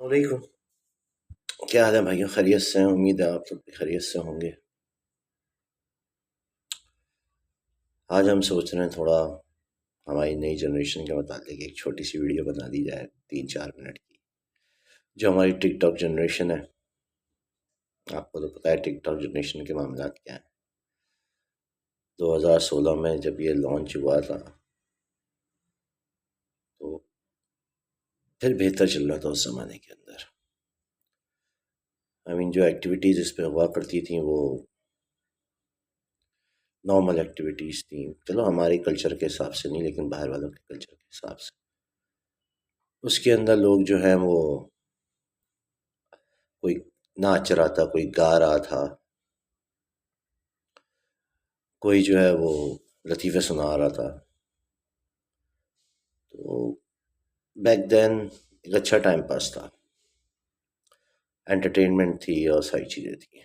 وعلیکم. کیا حال ہے بھائیو؟ خیریت سے ہیں؟ امید ہے آپ سب بھی خیریت سے ہوں گے. آج ہم سوچ رہے ہیں تھوڑا ہماری نئی جنریشن کے متعلق ایک چھوٹی سی ویڈیو بنا دی جائے 3-4 منٹ کی. جو ہماری ٹک ٹاک جنریشن ہے، آپ کو تو پتہ ہے ٹک ٹاک جنریشن کے معاملات کیا ہیں. 2016 میں جب یہ لانچ ہوا تھا تو پھر بہتر چل رہا تھا اس زمانے کے اندر. جو ایکٹیویٹیز اس پہ ہوا کرتی تھیں وہ نارمل ایکٹیویٹیز تھیں. چلو ہمارے کلچر کے حساب سے نہیں، لیکن باہر والوں کے کلچر کے حساب سے اس کے اندر لوگ جو ہیں وہ کوئی ناچ رہا تھا، کوئی گا رہا تھا، کوئی جو ہے وہ لطیفے سنا رہا تھا. تو بیک دین ایک اچھا ٹائم پاس تھا، انٹرٹینمنٹ تھی اور ساری چیزیں تھیں.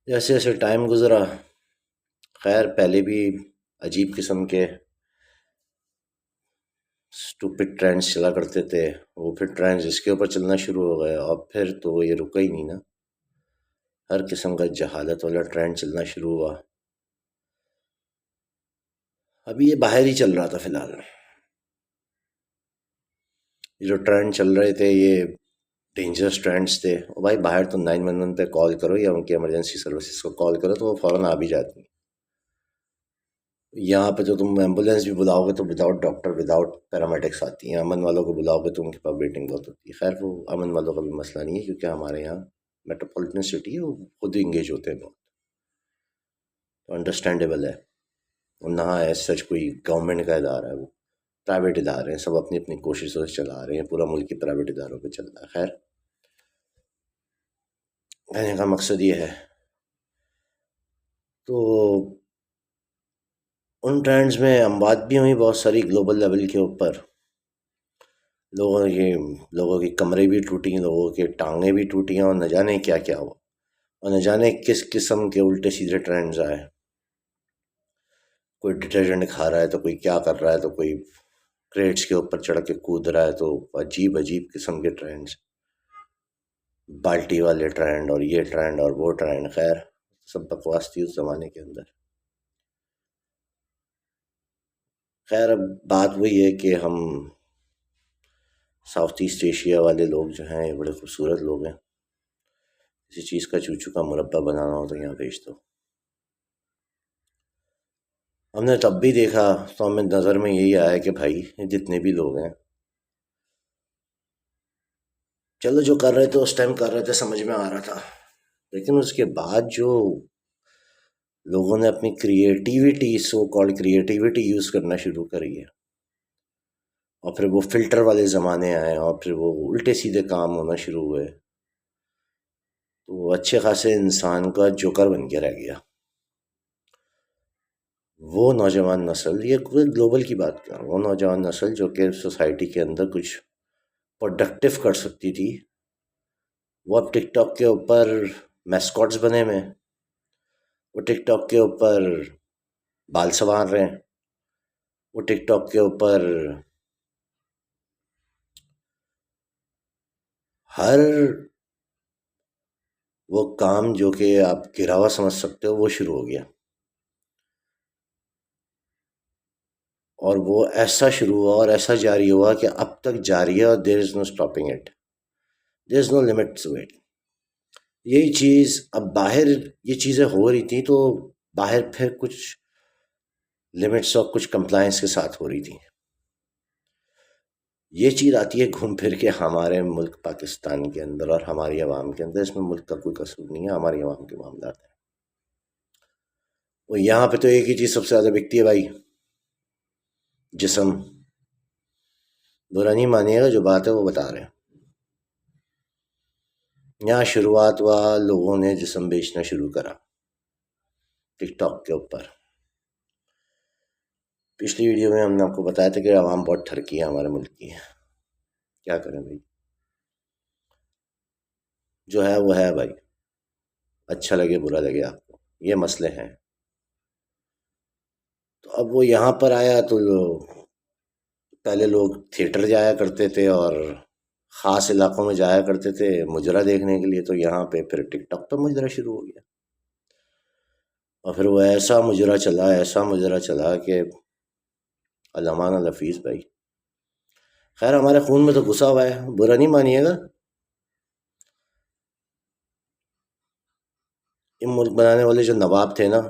جیسے جیسے ٹائم گزرا، خیر پہلے بھی عجیب قسم کے اسٹوپڈ ٹرینڈس چلا کرتے تھے. وہ پھر ٹرینڈس اس کے اوپر چلنا شروع ہو گئے اور پھر تو یہ رکا ہی نہیں نا. ہر قسم کا جہالت والا ٹرینڈ چلنا شروع ہوا. ابھی یہ باہر ہی چل رہا تھا فی الحال. یہ جو ٹرینڈ چل رہے تھے یہ ڈینجرس ٹرینڈس تھے. اور بھائی باہر تو 911 پہ کال کرو یا ان کی ایمرجنسی سروسز کو کال کرو تو وہ فوراً آ بھی جاتی ہیں. یہاں پہ تو تم ایمبولینس بھی بلاؤ گے تو وداؤٹ ڈاکٹر وداؤٹ پیرامیڈکس آتی ہیں. امن والوں کو بلاؤ گے تو ان کے پاس ویٹنگ بہت ہوتی ہے. خیر وہ امن والوں کا بھی مسئلہ نہیں ہے، کیونکہ ہمارے یہاں میٹروپولیٹن سٹی ہے، وہ خود ہی انگیج ہوتے ہیں بہت، تو انڈرسٹینڈیبل ہے. اور نہ ایز سچ کوئی گورنمنٹ کا ادارہ ہے، وہ پرائیویٹ ادارے ہیں. سب اپنی اپنی کوششوں سے چلا رہے ہیں. پورا ملک کی پرائیویٹ اداروں پہ چل رہا ہے. خیر کہنے کا مقصد یہ ہے، تو ان ٹرینڈز میں اموات بھی ہوئی بہت ساری گلوبل لیول کے اوپر. لوگوں کی کمریں بھی ٹوٹی، لوگوں کی ٹانگیں بھی ٹوٹی ہیں، اور نہ جانے کیا کیا ہوا، اور نہ جانے کس قسم کے الٹے سیدھے ٹرینڈز آئے. کوئی ڈٹرجنٹ کھا رہا ہے تو کوئی کیا کر رہا ہے، تو کوئی کریٹس کے اوپر چڑھ کے کود رہا ہے. تو عجیب عجیب قسم کے ٹرینڈز، بالٹی والے ٹرینڈ اور یہ ٹرینڈ اور وہ ٹرینڈ. خیر سب بکواس تھی اس زمانے کے اندر. خیر اب بات وہی ہے کہ ہم ساؤتھ ایسٹ ایشیا والے لوگ جو ہیں یہ بڑے خوبصورت لوگ ہیں. کسی چیز کا چوچو کا مربع بنانا ہو تو یہاں بھیج دو. ہم نے تب بھی دیکھا تو ہمیں نظر میں یہی آیا کہ بھائی جتنے بھی لوگ ہیں، چلو جو کر رہے تھے اس ٹائم کر رہے تھے، سمجھ میں آ رہا تھا. لیکن اس کے بعد جو لوگوں نے اپنی creativity, so called creativity use کرنا شروع کری ہے، اور پھر وہ فلٹر والے زمانے آئے اور پھر وہ الٹے سیدھے کام ہونا شروع ہوئے، تو وہ اچھے خاصے انسان کا جوکر بن کے رہ گیا. وہ نوجوان نسل، یہ گلوبل کی بات کر رہا ہوں، وہ نوجوان نسل جو کہ سوسائٹی کے اندر کچھ پروڈکٹیو کر سکتی تھی، وہ اب ٹک ٹاک کے اوپر میسکاٹس بنے ہوئے ہیں. وہ ٹک ٹاک کے اوپر بال سنوار رہے ہیں. وہ ٹک ٹاک کے اوپر ہر وہ کام جو کہ آپ گراوا سمجھ سکتے ہو وہ شروع ہو گیا. اور وہ ایسا شروع ہوا اور ایسا جاری ہوا کہ اب تک جاری ہے، اور there is no stopping it, there is no limit to it. یہی چیز اب باہر یہ چیزیں ہو رہی تھیں تو باہر پھر کچھ لمٹس اور کچھ کمپلائنس کے ساتھ ہو رہی تھی. یہ چیز آتی ہے گھوم پھر کے ہمارے ملک پاکستان کے اندر اور ہماری عوام کے اندر. اس میں ملک کا کوئی قصور نہیں ہے، ہماری عوام کے معاملات ہیں. وہ یہاں پہ تو ایک ہی چیز سب سے زیادہ بکتی ہے بھائی، جسم. برا نہیں مانیے گا، جو بات ہے وہ بتا رہے ہیں. یہاں شروعات ہوا، لوگوں نے جسم بیچنا شروع کرا ٹک ٹاک کے اوپر. پچھلی ویڈیو میں ہم نے آپ کو بتایا تھا کہ عوام بہت ٹھرکی ہے ہمارے ملک کی. کیا کریں بھائی، جو ہے وہ ہے بھائی، اچھا لگے برا لگے آپ کو، یہ مسئلے ہیں. تو اب وہ یہاں پر آیا تو پہلے لوگ تھیٹر جایا کرتے تھے اور خاص علاقوں میں جایا کرتے تھے مجرا دیکھنے کے لیے، تو یہاں پہ پھر ٹک ٹاک پہ مجرا شروع ہو گیا، اور پھر وہ ایسا مجرا چلا کہ علامہ الحفیظ بھائی، خیر ہمارے خون میں تو گھسا ہوا ہے، برا نہیں مانیے گا. یہ ملک بنانے والے جو نواب تھے نا،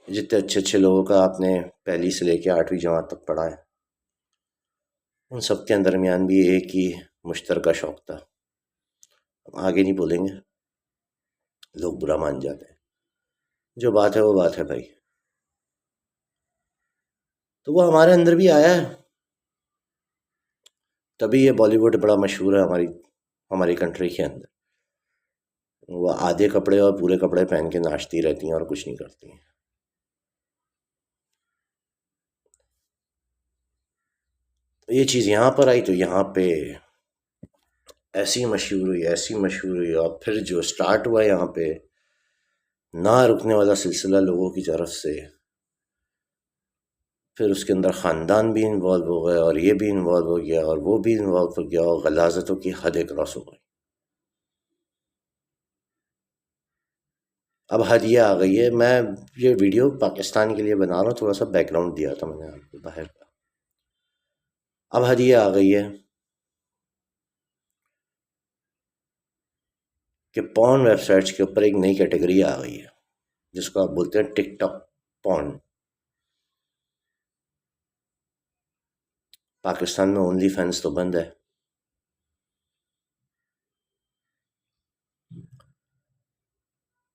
جتنے اچھے اچھے لوگوں کا آپ نے پہلی سے لے کے 8ویں جماعت تک پڑھا ہے، ان سب کے درمیان بھی ایک ہی مشترکہ شوق تھا. ہم آگے نہیں بولیں گے، لوگ برا مان جاتے ہیں. جو بات ہے وہ بات ہے بھائی. تو وہ ہمارے اندر بھی آیا ہے، تبھی یہ بالی ووڈ بڑا مشہور ہے ہماری کنٹری کے اندر. وہ آدھے کپڑے اور پورے کپڑے پہن کے ناچتی رہتی ہیں اور کچھ نہیں کرتی ہیں. یہ چیز یہاں پر آئی تو یہاں پہ ایسی مشہور ہوئی، اور پھر جو سٹارٹ ہوا یہاں پہ نہ رکنے والا سلسلہ لوگوں کی طرف سے، پھر اس کے اندر خاندان بھی انوالو ہو گئے، اور یہ بھی انوالو ہو گیا، اور وہ بھی انوالو ہو گیا، اور غلاظتوں کی حدیں کراس ہو گئی. اب حد یہ آ گئی ہے، میں یہ ویڈیو پاکستان کے لیے بنا رہا ہوں، تھوڑا سا بیک گراؤنڈ دیا تھا میں نے آپ کو باہر کا. اب حد یہ آ گئی ہے کہ پون ویب سائٹس کے اوپر ایک نئی کیٹیگری آ گئی ہے، جس کو آپ بولتے ہیں ٹک ٹاک پون. پاکستان میں اونلی فینس تو بند ہے.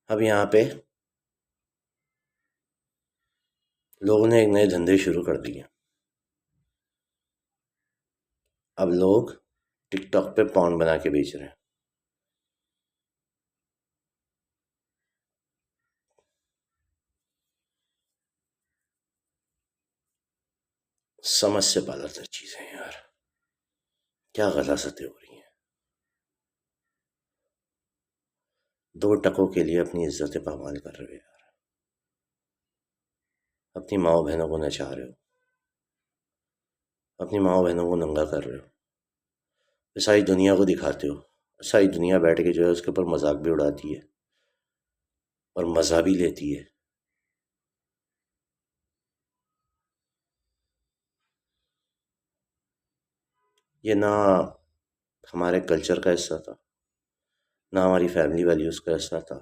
اب یہاں پہ لوگوں نے ایک نئے دھندے شروع کر دیے. اب لوگ ٹک ٹاک پہ پون بنا کے بیچ رہے ہیں. سمجھ سے بالا تر چیزیں ہیں یار، کیا غلاظتیں ہو رہی ہیں. 2 ٹکوں کے لیے اپنی عزت پامال کر رہے ہو یار، اپنی ماؤں بہنوں کو نچا رہے ہو، اپنی ماؤں بہنوں کو ننگا کر رہے ہو، ساری دنیا کو دکھاتے ہو. ساری دنیا بیٹھ کے جو ہے اس کے اوپر مذاق بھی اڑاتی ہے اور مزہ بھی لیتی ہے. یہ نہ ہمارے کلچر کا حصہ تھا، نہ ہماری فیملی ویلیوز کا حصہ تھا.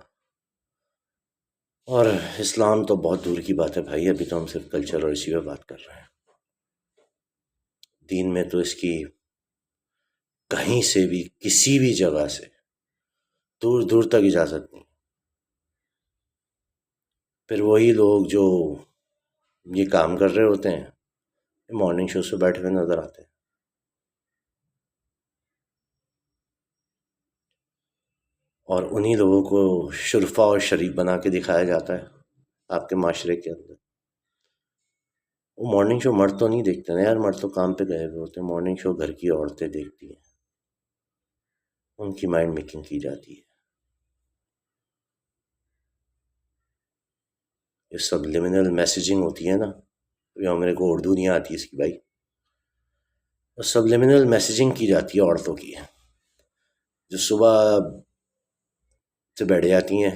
اور اسلام تو بہت دور کی بات ہے بھائی، ابھی تو ہم صرف کلچر اور اسی پہ بات کر رہے ہیں. دین میں تو اس کی کہیں سے بھی کسی بھی جگہ سے دور دور تک اجازت نہیں. پھر وہی لوگ جو یہ کام کر رہے ہوتے ہیں مارننگ شو سے بیٹھے ہوئے نظر آتے ہیں، اور انہی لوگوں کو شرفا اور شریف بنا کے دکھایا جاتا ہے آپ کے معاشرے کے اندر. وہ مارننگ شو مرد تو نہیں دیکھتے نا یار، مرد تو کام پہ گئے ہوئے ہوتے ہیں. مارننگ شو گھر کی عورتیں دیکھتی ہیں، ان کی مائنڈ میکنگ کی جاتی ہے. یہ سب لمنل میسیجنگ ہوتی ہے نا، ابھی میرے کو اردو نہیں آتی اس کی بھائی. سب لمنل میسیجنگ کی جاتی ہے عورتوں کی، جو صبح سے بیٹھ جاتی ہیں.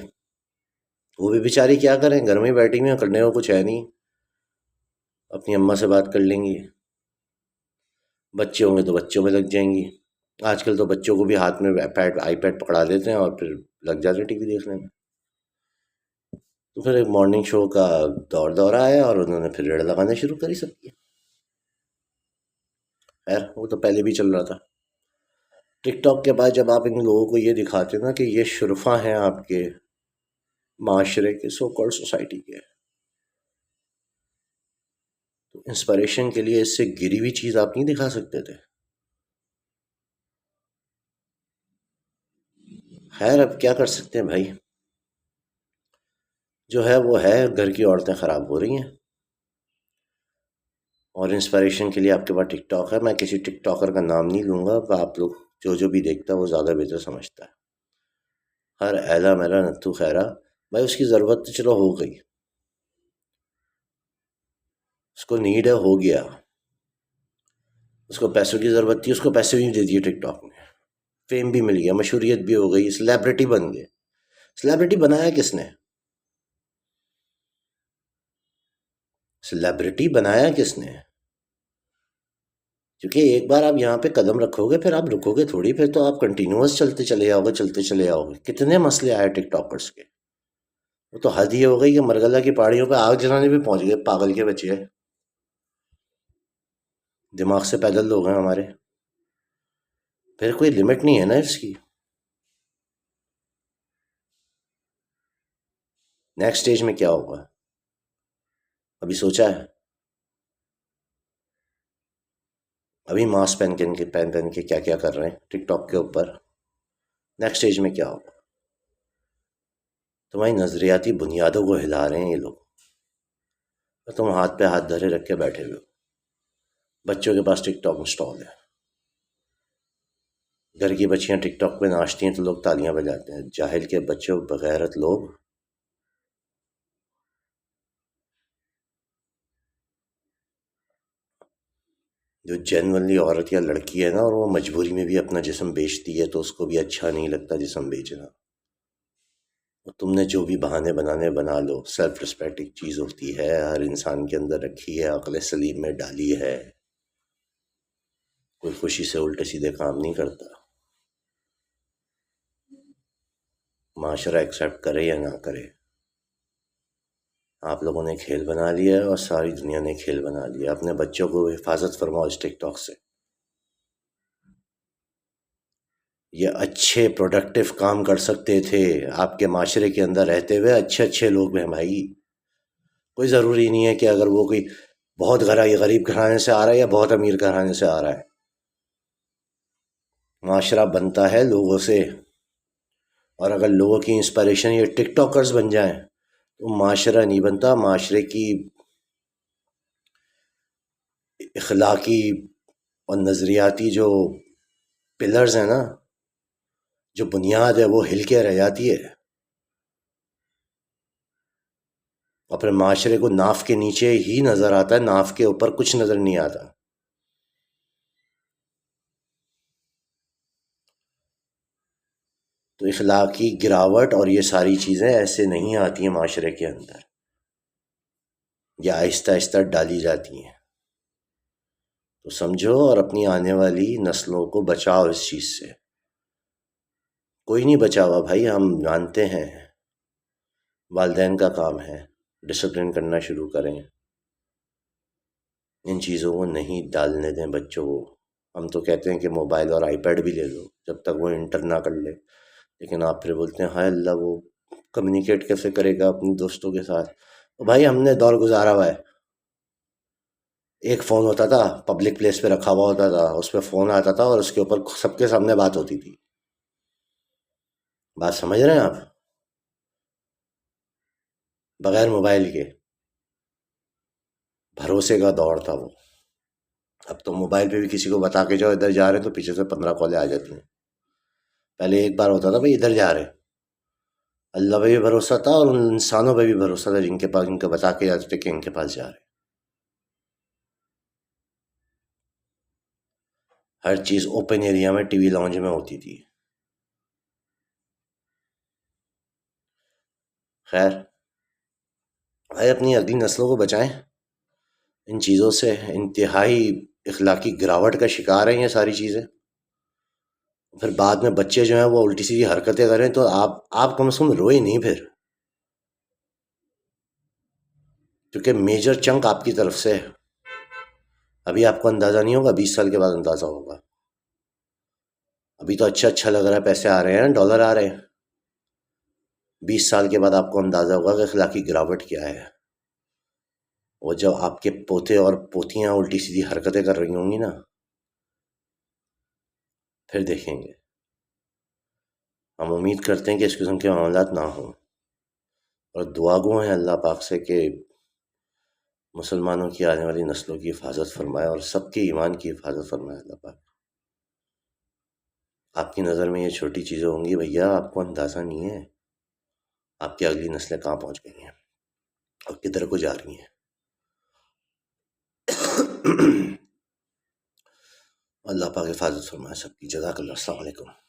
وہ بھی بیچاری کیا کریں، گھر میں ہی بیٹھی ہوئی ہیں، کرنے کو کچھ ہے نہیں. اپنی اماں سے بات کر لیں گی، بچے ہوں گے تو بچوں میں لگ جائیں گی. آج کل تو بچوں کو بھی ہاتھ میں آئی پیڈ پکڑا دیتے ہیں اور پھر لگ جاتے ہیں ٹی وی دیکھنے میں. تو پھر ایک مارننگ شو کا دورہ آیا اور انہوں نے پھر ریڑ لگانا شروع کری سب کی. خیر وہ تو پہلے بھی چل رہا تھا. ٹک ٹاک کے بعد جب آپ ان لوگوں کو یہ دکھاتے نا کہ یہ شرفا ہیں آپ کے معاشرے کے، سو کالڈ سوسائٹی کے، تو انسپریشن کے لیے اس سے گری ہوئی چیز آپ نہیں دکھا سکتے تھے. خیر اب کیا کر سکتے ہیں بھائی، جو ہے وہ ہے. گھر کی عورتیں خراب ہو رہی ہیں، اور انسپریشن کے لیے آپ کے پاس ٹک ٹاک ہے. میں کسی ٹک ٹاکر کا نام نہیں لوں گا، آپ لوگ جو بھی دیکھتا ہے وہ زیادہ بہتر سمجھتا ہے. ہر ایلا میلا نتھو خیرا بھائی، اس کی ضرورت تو چلو ہو گئی، اس کو نیڈ ہے، ہو گیا. اس کو پیسوں کی ضرورت تھی، اس کو پیسے بھی دے دیے ٹک ٹاک نے، فیم بھی مل گیا، مشہوریت بھی ہو گئی، سلیبریٹی بن گئے۔ سلیبریٹی بنایا کس نے؟ سلیبریٹی بنایا کس نے؟ کیونکہ ایک بار آپ یہاں پہ قدم رکھو گے پھر آپ رکو گے تھوڑی، پھر تو آپ کنٹینیوس چلتے چلے جاؤ گے، چلتے چلے جاؤ گے۔ کتنے مسئلے آئے ٹک ٹاکرس کے، وہ تو حد ہی ہو گئی کہ مرغلہ کی پہاڑیوں پہ آگ جلانے بھی پہنچ گئے، پاگل کے بچے، دماغ سے پیدل لوگ ہیں ہمارے۔ پھر کوئی لمٹ نہیں ہے نا اس کی۔ نیکسٹ سٹیج میں کیا ہوگا ابھی سوچا ہے؟ ابھی ماسک پہن کے کیا کیا کر رہے ہیں ٹک ٹاک کے اوپر، نیکسٹ سٹیج میں کیا ہوگا؟ تمہاری نظریاتی بنیادوں کو ہلا رہے ہیں یہ لوگ، تم ہاتھ پہ ہاتھ دھرے رکھ کے بیٹھے ہوئے ہو۔ بچوں کے پاس ٹک ٹاک انسٹال ہے، گھر کی بچیاں ٹک ٹاک پہ ناچتی ہیں تو لوگ تالیاں بجاتے ہیں۔ جاہل کے بچوں، بغیرت لوگ۔ جو جینورلی عورت یا لڑکی ہے نا، اور وہ مجبوری میں بھی اپنا جسم بیچتی ہے تو اس کو بھی اچھا نہیں لگتا جسم بیچنا۔ اور تم نے جو بھی بہانے بنانے بنا لو، سیلف رسپیکٹ ایک چیز ہوتی ہے، ہر انسان کے اندر رکھی ہے، عقل سلیم میں ڈالی ہے، کوئی خوشی سے الٹے سیدھے کام نہیں کرتا۔ معاشرہ ایکسیپٹ کرے یا نہ کرے، آپ لوگوں نے کھیل بنا لیا ہے اور ساری دنیا نے کھیل بنا لیا۔ اپنے بچوں کو حفاظت فرماؤ اس ٹک ٹاک سے۔ یہ اچھے پروڈکٹیو کام کر سکتے تھے آپ کے معاشرے کے اندر رہتے ہوئے، اچھے اچھے لوگ ہیں بھائی۔ کوئی ضروری نہیں ہے کہ اگر وہ کوئی بہت غریب گھرانے سے آ رہا ہے یا بہت امیر گھرانے سے آ رہا ہے۔ معاشرہ بنتا ہے لوگوں سے، اور اگر لوگوں کی انسپائریشن یہ ٹک ٹاکرز بن جائیں تو معاشرہ نہیں بنتا۔ معاشرے کی اخلاقی اور نظریاتی جو پلرز ہیں نا، جو بنیاد ہے، وہ ہل کے رہ جاتی ہے، اور پھر معاشرے کو ناف کے نیچے ہی نظر آتا ہے، ناف کے اوپر کچھ نظر نہیں آتا۔ تو اخلاقی گراوٹ اور یہ ساری چیزیں ایسے نہیں آتی ہیں معاشرے کے اندر، یہ آہستہ آہستہ ڈالی جاتی ہیں۔ تو سمجھو اور اپنی آنے والی نسلوں کو بچاؤ اس چیز سے۔ کوئی نہیں بچا ہوا بھائی، ہم جانتے ہیں، والدین کا کام ہے ڈسپلن کرنا شروع کریں، ان چیزوں کو نہیں ڈالنے دیں بچوں کو۔ ہم تو کہتے ہیں کہ موبائل اور آئی پیڈ بھی لے لو جب تک وہ انٹر نہ کر لے، لیکن آپ پھر بولتے ہیں ہائے اللہ وہ کمیونیکیٹ کیسے کرے گا اپنے دوستوں کے ساتھ؟ تو بھائی ہم نے دور گزارا ہوا ہے، ایک فون ہوتا تھا، پبلک پلیس پہ رکھا ہوا ہوتا تھا، اس پہ فون آتا تھا اور اس کے اوپر سب کے سامنے بات ہوتی تھی۔ بات سمجھ رہے ہیں آپ؟ بغیر موبائل کے بھروسے کا دور تھا وہ۔ اب تو موبائل پہ بھی کسی کو بتا کے جاؤ ادھر جا رہے ہیں تو پیچھے سے 15 کالیں آ جاتی ہیں۔ پہلے ایک بار ہوتا تھا بھائی ادھر جا رہے ہیں، اللہ پہ بھی بھروسہ تھا اور ان انسانوں پہ بھی بھروسہ تھا جن کے پاس، ان کو بتا کے جاتے تھے کہ ان کے پاس جا رہے ہیں۔ ہر چیز اوپن ایریا میں، ٹی وی لاؤنج میں ہوتی تھی۔ خیر بھائی اپنی اگلی نسلوں کو بچائیں ان چیزوں سے، انتہائی اخلاقی گراوٹ کا شکار ہیں یہ ساری چیزیں۔ پھر بعد میں بچے جو ہیں وہ الٹی سیدھی حرکتیں کریں تو آپ کم از کم روئے نہیں پھر، کیونکہ میجر چنک آپ کی طرف سے ہے۔ ابھی آپ کو اندازہ نہیں ہوگا، 20 سال کے بعد اندازہ ہوگا۔ ابھی تو اچھا اچھا لگ رہا ہے، پیسے آ رہے ہیں، ڈالر آ رہے ہیں۔ 20 سال کے بعد آپ کو اندازہ ہوگا کہ اخلاقی گراوٹ کیا ہے۔ وہ جب آپ کے پوتے اور پوتیاں الٹی سیدھی حرکتیں کر رہی ہوں گی نا، پھر دیکھیں گے۔ ہم امید کرتے ہیں کہ اس قسم کے معاملات نہ ہوں، اور دعا گو ہیں اللہ پاک سے کہ مسلمانوں کی آنے والی نسلوں کی حفاظت فرمائے اور سب کے ایمان کی حفاظت فرمائے اللہ پاک۔ آپ کی نظر میں یہ چھوٹی چیزیں ہوں گی بھیا، آپ کو اندازہ نہیں ہے آپ کی اگلی نسلیں کہاں پہنچ گئی ہیں اور کدھر کو جا رہی ہیں۔ اللہ پاک حفاظت فرمائے سب کی. جزاک اللہ. السلام علیکم.